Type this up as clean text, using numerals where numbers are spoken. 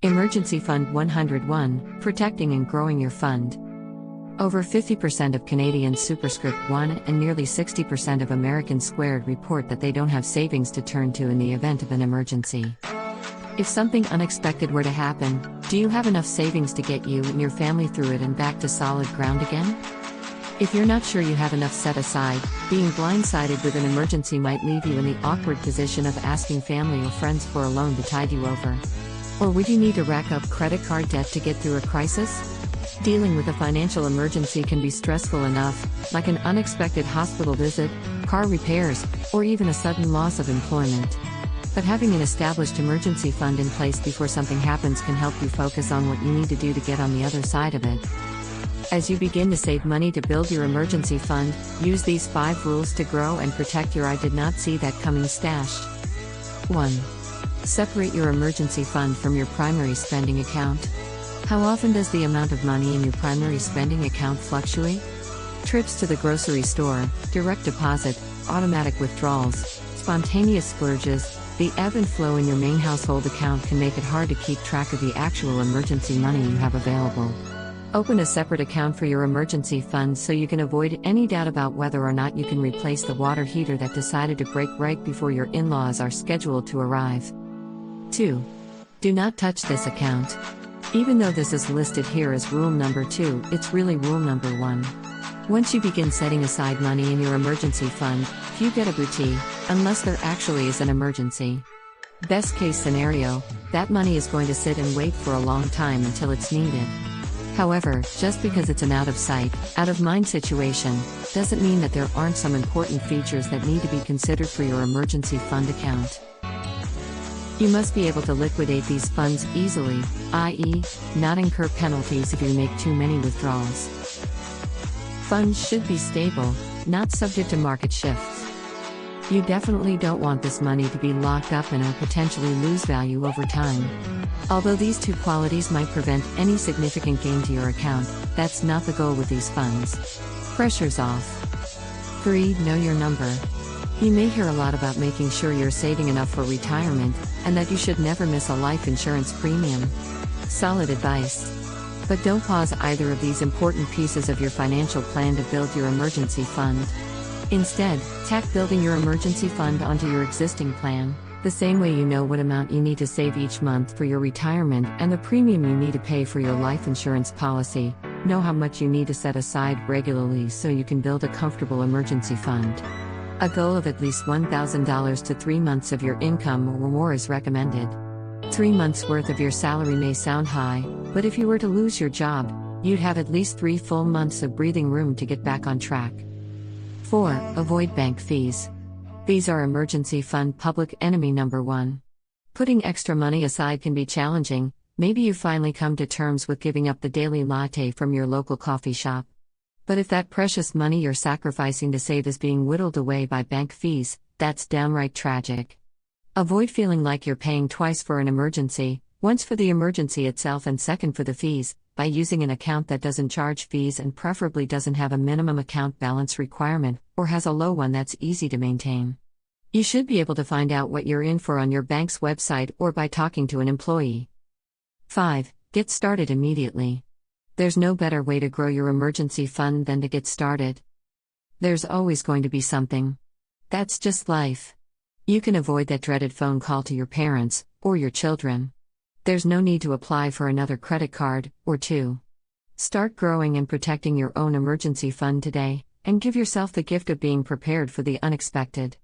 Emergency Fund 101, Protecting and Growing Your Fund. Over 50% of Canadians superscript 1 and nearly 60% of Americans squared report that they don't have savings to turn to in the event of an emergency. If something unexpected were to happen, do you have enough savings to get you and your family through it and back to solid ground again? If you're not sure you have enough set aside, being blindsided with an emergency might leave you in the awkward position of asking family or friends for a loan to tide you over. Or would you need to rack up credit card debt to get through a crisis? Dealing with a financial emergency can be stressful enough, like an unexpected hospital visit, car repairs, or even a sudden loss of employment. But having an established emergency fund in place before something happens can help you focus on what you need to do to get on the other side of it. As you begin to save money to build your emergency fund, use these 5 rules to grow and protect your I did not see that coming stash. 1. Separate your emergency fund from your primary spending account. How often does the amount of money in your primary spending account fluctuate? Trips to the grocery store, direct deposit, automatic withdrawals, spontaneous splurges, the ebb and flow in your main household account can make it hard to keep track of the actual emergency money you have available. Open a separate account for your emergency fund so you can avoid any doubt about whether or not you can replace the water heater that decided to break right before your in-laws are scheduled to arrive. 2. Do not touch this account. Even though this is listed here as rule number 2, it's really rule number 1. Once you begin setting aside money in your emergency fund, few get a booty, unless there actually is an emergency. Best case scenario, that money is going to sit and wait for a long time until it's needed. However, just because it's an out of sight, out of mind situation, doesn't mean that there aren't some important features that need to be considered for your emergency fund account. You must be able to liquidate these funds easily, i.e., not incur penalties if you make too many withdrawals. Funds should be stable, not subject to market shifts. You definitely don't want this money to be locked up and or potentially lose value over time. Although these 2 qualities might prevent any significant gain to your account, that's not the goal with these funds. Pressure's off. 3. Know your number. You may hear a lot about making sure you're saving enough for retirement, and that you should never miss a life insurance premium. Solid advice. But don't pause either of these important pieces of your financial plan to build your emergency fund. Instead, tack building your emergency fund onto your existing plan, the same way you know what amount you need to save each month for your retirement and the premium you need to pay for your life insurance policy. Know how much you need to set aside regularly so you can build a comfortable emergency fund. A goal of at least $1,000 to 3 months of your income or more is recommended. 3 months' worth of your salary may sound high, but if you were to lose your job, you'd have at least 3 full months of breathing room to get back on track. 4. Avoid bank fees. These are emergency fund public enemy number 1. Putting extra money aside can be challenging. Maybe you finally come to terms with giving up the daily latte from your local coffee shop. But if that precious money you're sacrificing to save is being whittled away by bank fees, that's downright tragic. Avoid feeling like you're paying twice for an emergency, once for the emergency itself and second for the fees, by using an account that doesn't charge fees and preferably doesn't have a minimum account balance requirement, or has a low one that's easy to maintain. You should be able to find out what you're in for on your bank's website or by talking to an employee. 5. Get started immediately. There's no better way to grow your emergency fund than to get started. There's always going to be something. That's just life. You can avoid that dreaded phone call to your parents, or your children. There's no need to apply for another credit card, or 2. Start growing and protecting your own emergency fund today, and give yourself the gift of being prepared for the unexpected.